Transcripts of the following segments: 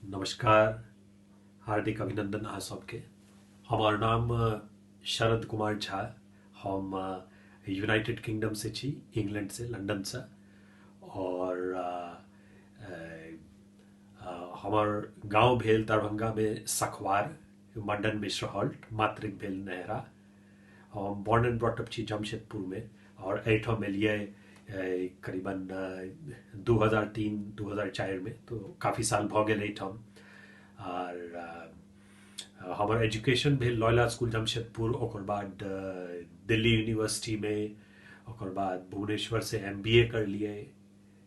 नमस्कार। हार्दिक अभिनंदन अहाँ सबके। हमर नाम शरद कुमार झा। हम यूनाइटेड किंगडम से छी, इंग्लैंड से, लंदन से। और हमर गांव भेल दरभंगा में सखवार, मंडन मिश्र हॉल्ट, मातृक भेल नहरा। हम बॉर्न एंड ब्रॉट अप छी जमशेदपुर में। और एहिठाम एलिए करीबन 2003-2004 में, तो काफ़ी साल भऽ गेल एहिठाम। आर हमर एजुकेशन भेल लॉयला स्कूल जमशेदपुर, ओकर बाद दिल्ली यूनिवर्सिटी में, ओकर बाद भुवनेश्वर से एमबीए कर लिए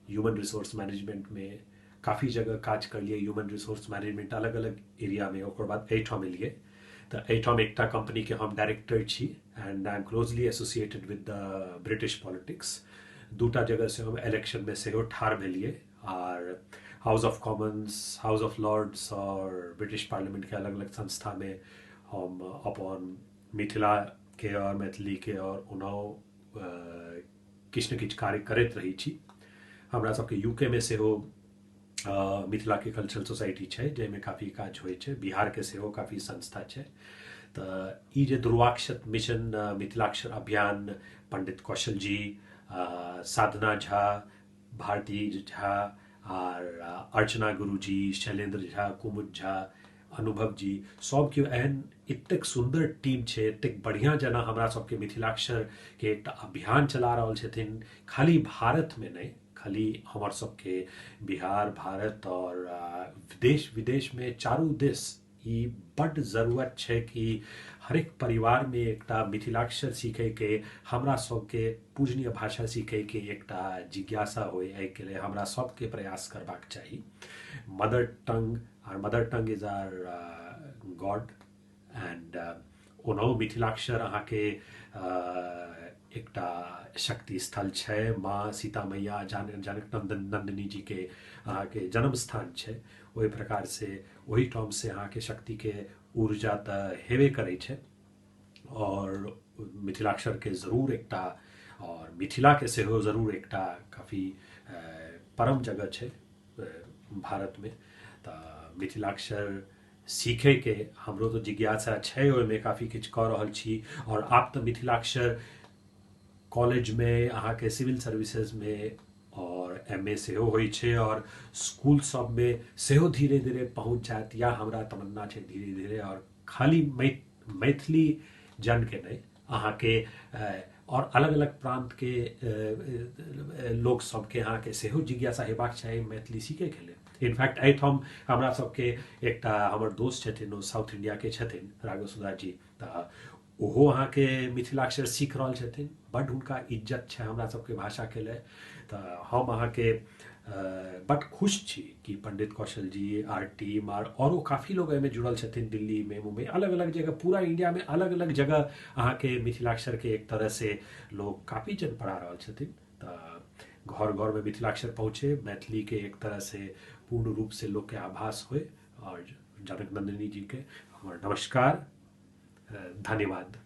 ह्यूमन रिसोर्स मैनेजमेंट में। काफ़ी जगह काज कर लिए ह्यूमन रिसोर्स मैनेजमेंट, अलग अलग एरिया में। ओकर बाद एहिठाम एलिए तऽ एहिठाम एकटा कंपनी के हम डायरेक्टर छी, and I am closely associated with the British politics. दूटा जगह से हम इलेक्शन में सेहो ठाढ़ भेलिए। आर House of Commons, House of Lords और ब्रिटिश पार्लियामेंट के अलग अलग संस्था में हम अपन मिथिला के और मैथिली के और उनाव किछु ने किछु कार्य करैत रही छी। हमरा सबके यूके में सेहो मिथिला के कल्चरल सोसाइटी छै, जाहिमे काफ़ी काज होइ छै। बिहार के सेहो काफ़ी संस्था छै। तऽ ई जे ध्रुवाक्षर मिशन, मिथिलाक्षर अभियान, पंडित कौशल जी, साधना झा, भारती झा, आर अर्चना गुरुजी, शैलेंद्र झा, कुमुद झा, अनुभव जी, सब केओ एहन एतेक सुंदर टीम छै, एतेक बढ़िया जना हमरा सबके मिथिलाक्षर के एकटा अभियान चला रहल छथिन। खाली भारत में नहीं, खाली हमर सबके बिहार, भारत और देश विदेश में चारू देश ई बड्ड जरूरत छै कि हरेक परिवार में एकटा मिथिलाक्षर सीखे के, हमरा सबके पूजनीय भाषा सीखे के एकटा जिज्ञासा होय। एहिके लेल हमरा सबके प्रयास करबाक चाही। Mother tongue, our mother tongue is our God, and ओनाहु मिथिलाक्षर अहाँके एकटा शक्ति स्थल छै। माँ सीता मैया, जनक नंदिनी जी के अहाँके जन्म स्थान छै। ओहि प्रकार से ओहि ठाम से अहाँके शक्ति के ऊर्जा तऽ हेबे करै छै। और मिथिलाक्षर के जरूर एकटा, और मिथिला के सेहो जरूर एकटा काफ़ी परम जगह छै भारत में। तऽ मिथिलाक्षर सीखे के हमरो तो जिज्ञासा छै, ओहिमे काफ़ी किछु कऽ रहल छी। और आब तऽ मिथिलाक्षर कॉलेज में, अहाँके सिविल सर्विसेज में और एमए सेहो होइ छै, और स्कूल सब में सेहो धीरे धीरे पहुँच जायत, या हमरा तमन्ना छै धीरे धीरे। और खाली मैथिली जन के नहीं, अहाँके और अलग अलग प्रांत के लोग सबके अहाँके सेहो जिज्ञासा हेबाक चाही मैथिली सीखे के लेल। इनफैक्ट एहिठाम हमरा सबके एकटा हमर दोस्त छथिन, ओ साउथ इंडिया के छथिन, राघव सुधा जी। तऽ ओहो अहाँके मिथिलाक्षर सीख रहल छथिन। बड्ड हुनका इज्जत छै हमरा सबके भाषा के लेल। तऽ हम अहाँके बड्ड खुश छी कि पंडित कौशल जी, आर टीम, और काफ़ी लोग एहिमे जुड़ल छथिन। दिल्ली में, मुंबई, अलग अलग जगह, पूरा इंडिया में अलग अलग जगह अहाँके मिथिलाक्षर के एक तरह से लोग काफ़ी जन पढ़ा रहल छथिन। तऽ घर घर में मिथिलाक्षर पहुँचे, मैथिली के एक तरह से पूर्ण रूप से लोग के आभास होए। और जनक नंदिनी जी के हमर नमस्कार, धन्यवाद।